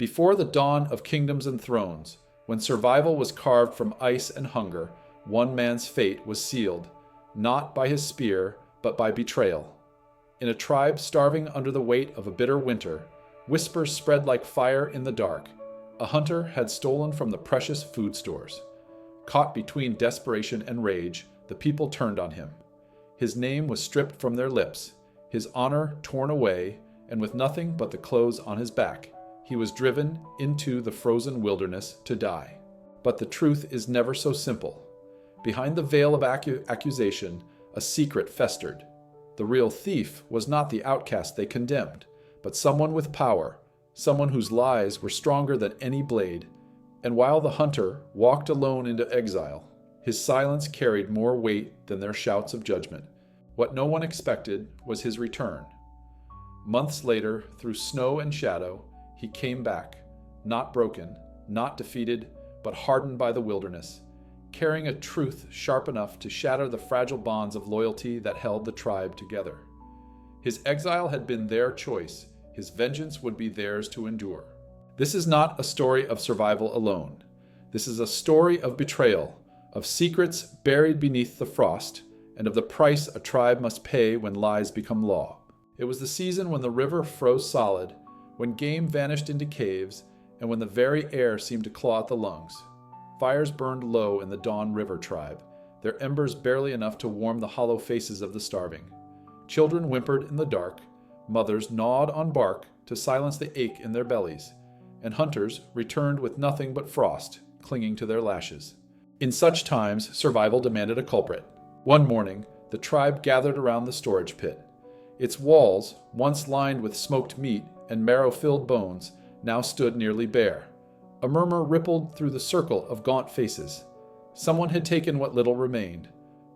Before the dawn of kingdoms and thrones, when survival was carved from ice and hunger, one man's fate was sealed, not by his spear, but by betrayal. In a tribe starving under the weight of a bitter winter, whispers spread like fire in the dark. A hunter had stolen from the precious food stores. Caught between desperation and rage, the people turned on him. His name was stripped from their lips, his honor torn away, and with nothing but the clothes on his back, he was driven into the frozen wilderness to die. But the truth is never so simple. Behind the veil of accusation, a secret festered. The real thief was not the outcast they condemned, but someone with power, someone whose lies were stronger than any blade. And while the hunter walked alone into exile, his silence carried more weight than their shouts of judgment. What no one expected was his return. Months later, through snow and shadow, he came back, not broken, not defeated, but hardened by the wilderness, carrying a truth sharp enough to shatter the fragile bonds of loyalty that held the tribe together. His exile had been their choice. His vengeance would be theirs to endure. This is not a story of survival alone. This is a story of betrayal, of secrets buried beneath the frost, and of the price a tribe must pay when lies become law. It was the season when the river froze solid, when game vanished into caves, and when the very air seemed to claw at the lungs. Fires burned low in the Dawn River tribe, their embers barely enough to warm the hollow faces of the starving. Children whimpered in the dark, mothers gnawed on bark to silence the ache in their bellies, and hunters returned with nothing but frost clinging to their lashes. In such times, survival demanded a culprit. One morning, the tribe gathered around the storage pit. Its walls, once lined with smoked meat and marrow-filled bones, now stood nearly bare. A murmur rippled through the circle of gaunt faces. Someone had taken what little remained.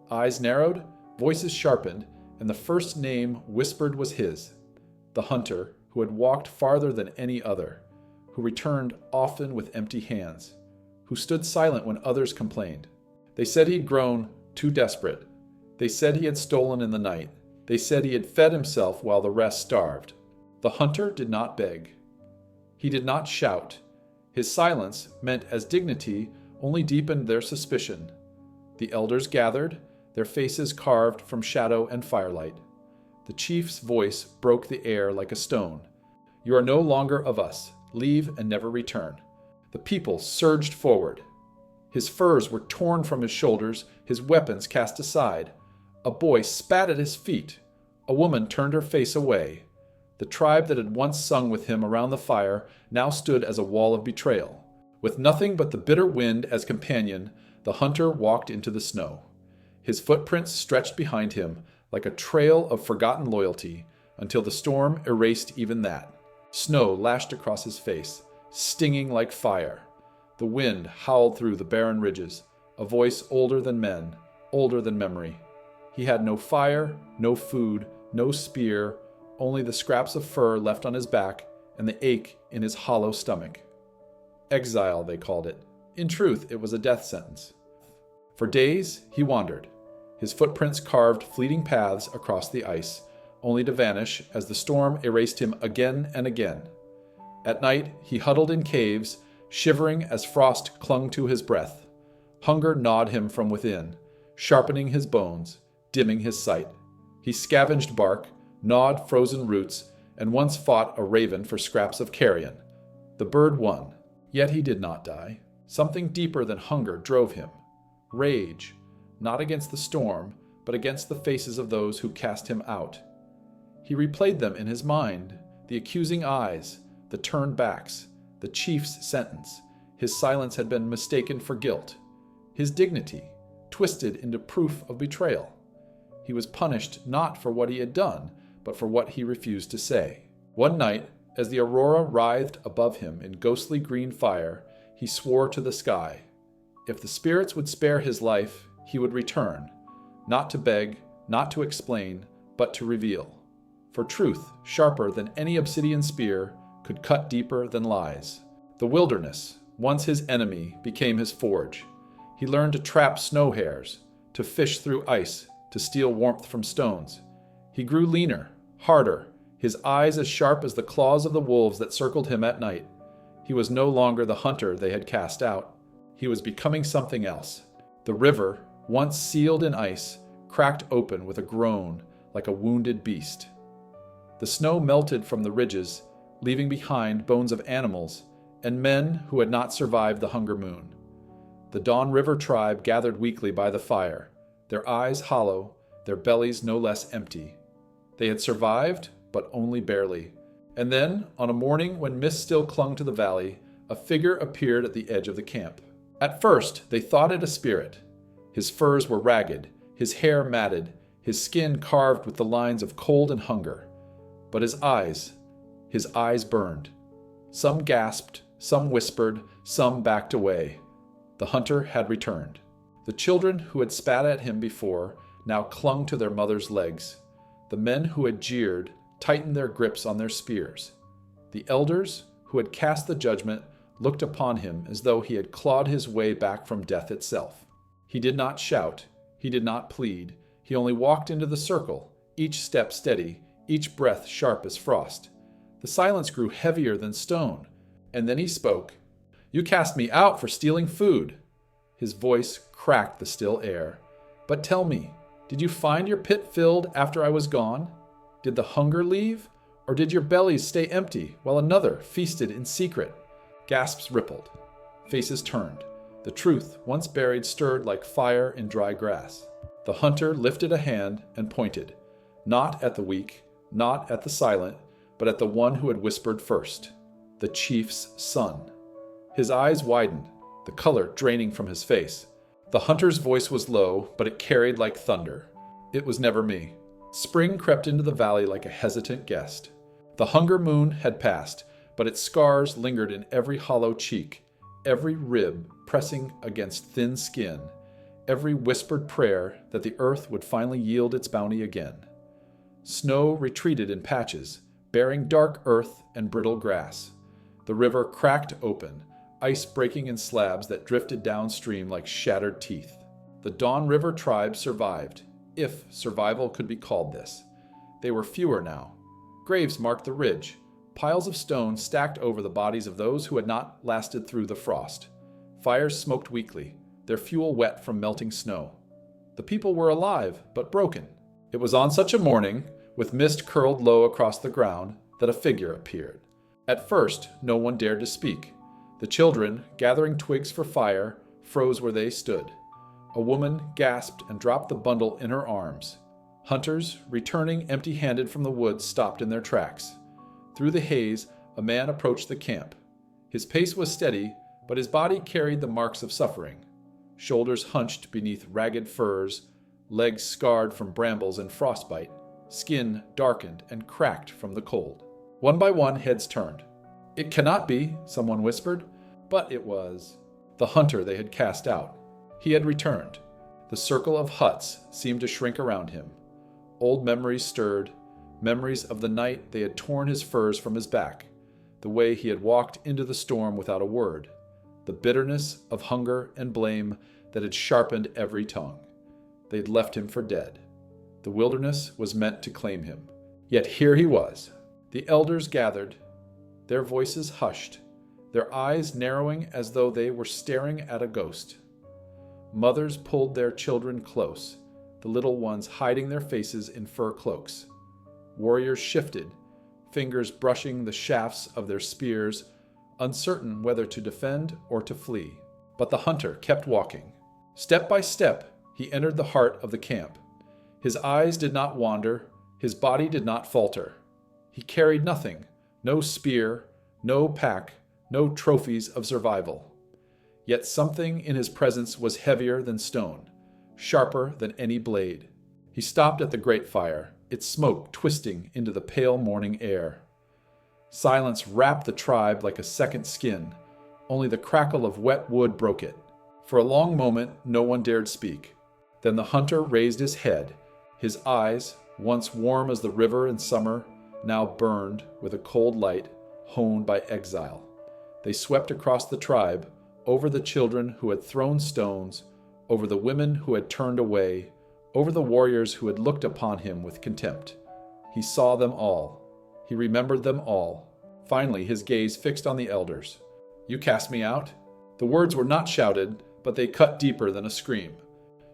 Eyes narrowed, voices sharpened, and the first name whispered was his. The hunter, who had walked farther than any other, who returned often with empty hands, who stood silent when others complained. They said he'd grown too desperate. They said he had stolen in the night. They said he had fed himself while the rest starved. The hunter did not beg. He did not shout. His silence, meant as dignity, only deepened their suspicion. The elders gathered, their faces carved from shadow and firelight. The chief's voice broke the air like a stone. "You are no longer of us. Leave and never return." The people surged forward. His furs were torn from his shoulders, his weapons cast aside. A boy spat at his feet. A woman turned her face away. The tribe that had once sung with him around the fire now stood as a wall of betrayal. With nothing but the bitter wind as companion, the hunter walked into the snow. His footprints stretched behind him like a trail of forgotten loyalty until the storm erased even that. Snow lashed across his face, stinging like fire. The wind howled through the barren ridges, a voice older than men, older than memory. He had no fire, no food, no spear, only the scraps of fur left on his back and the ache in his hollow stomach. Exile, they called it. In truth, it was a death sentence. For days, he wandered. His footprints carved fleeting paths across the ice, only to vanish as the storm erased him again and again. At night, he huddled in caves, shivering as frost clung to his breath. Hunger gnawed him from within, sharpening his bones, dimming his sight. He scavenged bark, gnawed frozen roots, and once fought a raven for scraps of carrion. The bird won, yet he did not die. Something deeper than hunger drove him. Rage, not against the storm, but against the faces of those who cast him out. He replayed them in his mind, the accusing eyes, the turned backs, the chief's sentence. His silence had been mistaken for guilt. His dignity, twisted into proof of betrayal. He was punished not for what he had done, but for what he refused to say. One night, as the aurora writhed above him in ghostly green fire, he swore to the sky. If the spirits would spare his life, he would return, not to beg, not to explain, but to reveal. For truth, sharper than any obsidian spear, could cut deeper than lies. The wilderness, once his enemy, became his forge. He learned to trap snow hares, to fish through ice, to steal warmth from stones. He grew leaner, harder, his eyes as sharp as the claws of the wolves that circled him at night. He was no longer the hunter they had cast out. He was becoming something else. The river, once sealed in ice, cracked open with a groan like a wounded beast. The snow melted from the ridges, leaving behind bones of animals and men who had not survived the hunger moon. The Dawn River tribe gathered weakly by the fire, their eyes hollow, their bellies no less empty. They had survived, but only barely. And then, on a morning when mist still clung to the valley, a figure appeared at the edge of the camp. At first, they thought it a spirit. His furs were ragged, his hair matted, his skin carved with the lines of cold and hunger. But his eyes burned. Some gasped, some whispered, some backed away. The hunter had returned. The children who had spat at him before now clung to their mother's legs. The men who had jeered tightened their grips on their spears. The elders who had cast the judgment looked upon him as though he had clawed his way back from death itself. He did not shout. He did not plead. He only walked into the circle, each step steady, each breath sharp as frost. The silence grew heavier than stone, and then he spoke. "You cast me out for stealing food." His voice cracked the still air. "But tell me, did you find your pit filled after I was gone? Did the hunger leave? Or did your bellies stay empty while another feasted in secret?" Gasps rippled. Faces turned. The truth, once buried, stirred like fire in dry grass. The hunter lifted a hand and pointed, not at the weak, not at the silent, but at the one who had whispered first, the chief's son. His eyes widened, the color draining from his face. The hunter's voice was low, but it carried like thunder. "It was never me." Spring crept into the valley like a hesitant guest. The hunger moon had passed, but its scars lingered in every hollow cheek, every rib pressing against thin skin, every whispered prayer that the earth would finally yield its bounty again. Snow retreated in patches, bearing dark earth and brittle grass. The river cracked open, ice breaking in slabs that drifted downstream like shattered teeth. The Dawn River tribe survived, if survival could be called this. They were fewer now. Graves marked the ridge, piles of stone stacked over the bodies of those who had not lasted through the frost. Fires smoked weakly, their fuel wet from melting snow. The people were alive, but broken. It was on such a morning, with mist curled low across the ground, that a figure appeared. At first, no one dared to speak. The children, gathering twigs for fire, froze where they stood. A woman gasped and dropped the bundle in her arms. Hunters, returning empty-handed from the woods, stopped in their tracks. Through the haze, a man approached the camp. His pace was steady, but his body carried the marks of suffering. Shoulders hunched beneath ragged furs, legs scarred from brambles and frostbite, skin darkened and cracked from the cold. One by one, heads turned. "It cannot be," someone whispered, but it was. The hunter they had cast out. He had returned. The circle of huts seemed to shrink around him. Old memories stirred, memories of the night they had torn his furs from his back, the way he had walked into the storm without a word, the bitterness of hunger and blame that had sharpened every tongue. They'd left him for dead. The wilderness was meant to claim him. Yet here he was. The elders gathered, their voices hushed, their eyes narrowing as though they were staring at a ghost. Mothers pulled their children close, the little ones hiding their faces in fur cloaks. Warriors shifted, fingers brushing the shafts of their spears, uncertain whether to defend or to flee. But the hunter kept walking. Step by step, he entered the heart of the camp. His eyes did not wander, his body did not falter. He carried nothing, no spear, no pack, no trophies of survival. Yet something in his presence was heavier than stone, sharper than any blade. He stopped at the great fire, its smoke twisting into the pale morning air. Silence wrapped the tribe like a second skin. Only the crackle of wet wood broke it. For a long moment, no one dared speak. Then the hunter raised his head. His eyes, once warm as the river in summer, now burned with a cold light honed by exile. They swept across the tribe, over the children who had thrown stones, over the women who had turned away, over the warriors who had looked upon him with contempt. He saw them all. He remembered them all. Finally, his gaze fixed on the elders. You cast me out? The words were not shouted, but they cut deeper than a scream.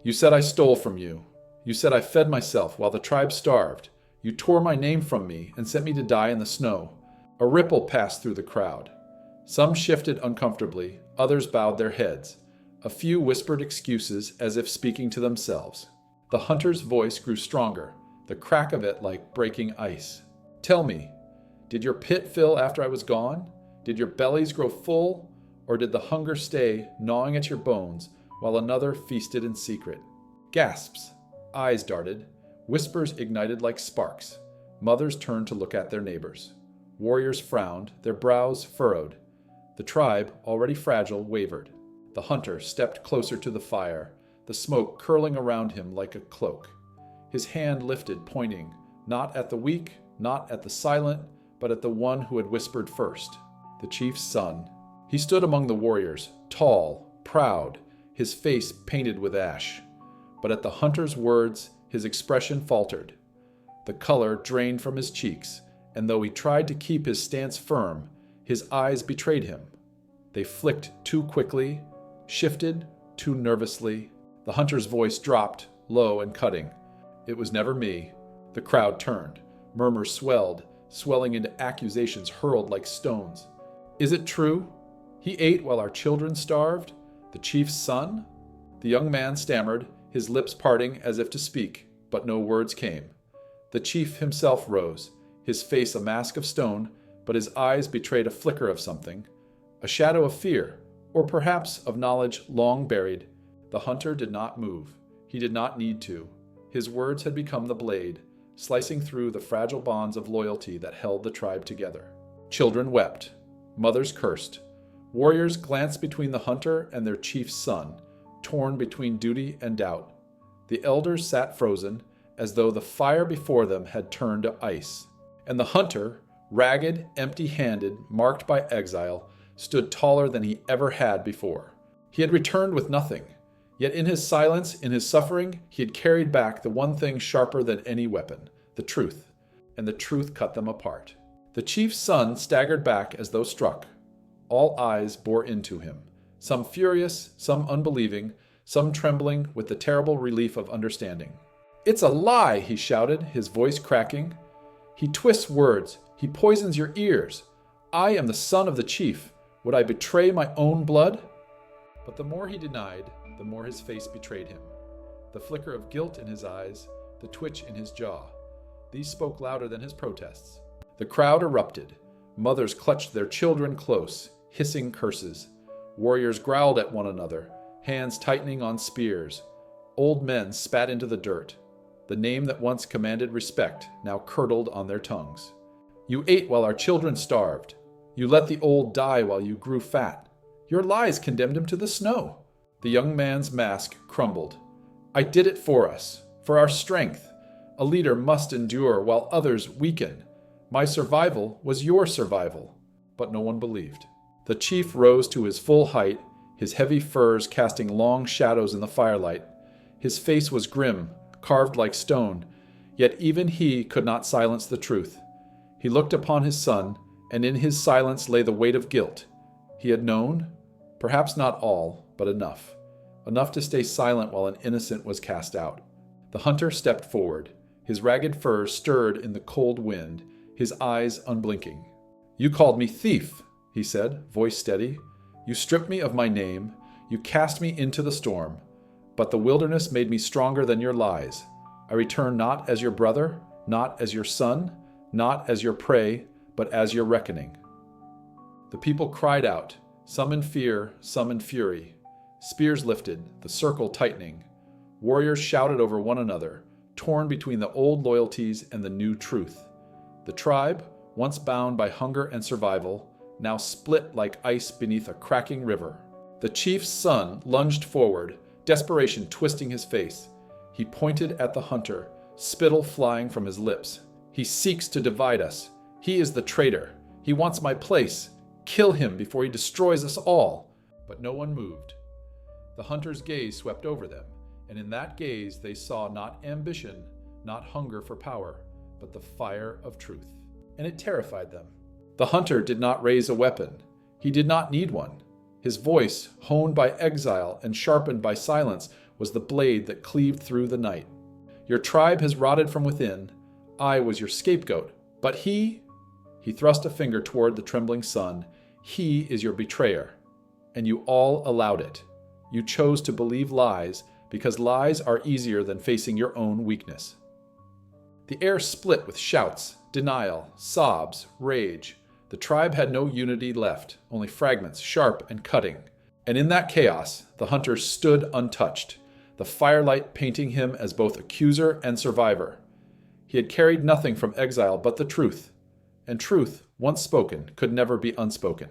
You said I stole from you. You said I fed myself while the tribe starved. You tore my name from me and sent me to die in the snow. A ripple passed through the crowd. Some shifted uncomfortably, others bowed their heads. A few whispered excuses as if speaking to themselves. The hunter's voice grew stronger, the crack of it like breaking ice. Tell me, did your pit fill after I was gone? Did your bellies grow full? Or did the hunger stay gnawing at your bones while another feasted in secret? Gasps, eyes darted, whispers ignited like sparks. Mothers turned to look at their neighbors. Warriors frowned, their brows furrowed. The tribe, already fragile, wavered. The hunter stepped closer to the fire, the smoke curling around him like a cloak. His hand lifted, pointing, not at the weak, not at the silent, but at the one who had whispered first, the chief's son. He stood among the warriors, tall, proud, his face painted with ash. But at the hunter's words, his expression faltered. The color drained from his cheeks, and though he tried to keep his stance firm, his eyes betrayed him. They flicked too quickly, shifted too nervously. The hunter's voice dropped, low and cutting. It was never me. The crowd turned. Murmurs swelled, swelling into accusations hurled like stones. Is it true? He ate while our children starved? The chief's son? The young man stammered, his lips parting as if to speak, but no words came. The chief himself rose, his face a mask of stone, but his eyes betrayed a flicker of something, a shadow of fear, or perhaps of knowledge long buried. The hunter did not move. He did not need to. His words had become the blade, slicing through the fragile bonds of loyalty that held the tribe together. Children wept. Mothers cursed. Warriors glanced between the hunter and their chief's son, torn between duty and doubt. The elders sat frozen, as though the fire before them had turned to ice. And the hunter, ragged, empty-handed, marked by exile, stood taller than he ever had before. He had returned with nothing, yet in his silence, in his suffering, he had carried back the one thing sharper than any weapon, the truth, and the truth cut them apart. The chief's son staggered back as though struck. All eyes bore into him, some furious, some unbelieving, some trembling with the terrible relief of understanding. "It's a lie," he shouted, his voice cracking. "He twists words. He poisons your ears. I am the son of the chief. Would I betray my own blood?" But the more he denied, the more his face betrayed him. The flicker of guilt in his eyes, the twitch in his jaw. These spoke louder than his protests. The crowd erupted. Mothers clutched their children close, hissing curses. Warriors growled at one another, hands tightening on spears. Old men spat into the dirt. The name that once commanded respect now curdled on their tongues. "You ate while our children starved. You let the old die while you grew fat. Your lies condemned him to the snow." The young man's mask crumbled. "I did it for us, for our strength. A leader must endure while others weaken. My survival was your survival." But no one believed. The chief rose to his full height, his heavy furs casting long shadows in the firelight. His face was grim, carved like stone, yet even he could not silence the truth. He looked upon his son, and in his silence lay the weight of guilt. He had known, perhaps not all, but enough. Enough to stay silent while an innocent was cast out. The hunter stepped forward. His ragged furs stirred in the cold wind, his eyes unblinking. "You called me thief," he said, voice steady. "You stripped me of my name. You cast me into the storm. But the wilderness made me stronger than your lies. I return not as your brother, not as your son, not as your prey, but as your reckoning." The people cried out, some in fear, some in fury. Spears lifted, the circle tightening. Warriors shouted over one another, torn between the old loyalties and the new truth. The tribe, once bound by hunger and survival, now split like ice beneath a cracking river. The chief's son lunged forward, desperation twisting his face. He pointed at the hunter, spittle flying from his lips. "He seeks to divide us. He is the traitor. He wants my place. Kill him before he destroys us all." But no one moved. The hunter's gaze swept over them, and in that gaze they saw not ambition, not hunger for power, but the fire of truth. And it terrified them. The hunter did not raise a weapon. He did not need one. His voice, honed by exile and sharpened by silence, was the blade that cleaved through the night. Your tribe has rotted from within. I was your scapegoat. But he thrust a finger toward the trembling sun, he is your betrayer. And you all allowed it. You chose to believe lies because lies are easier than facing your own weakness. The air split with shouts, denial, sobs, rage. The tribe had no unity left, only fragments, sharp and cutting. And in that chaos, the hunter stood untouched, the firelight painting him as both accuser and survivor. He had carried nothing from exile but the truth, and truth, once spoken, could never be unspoken.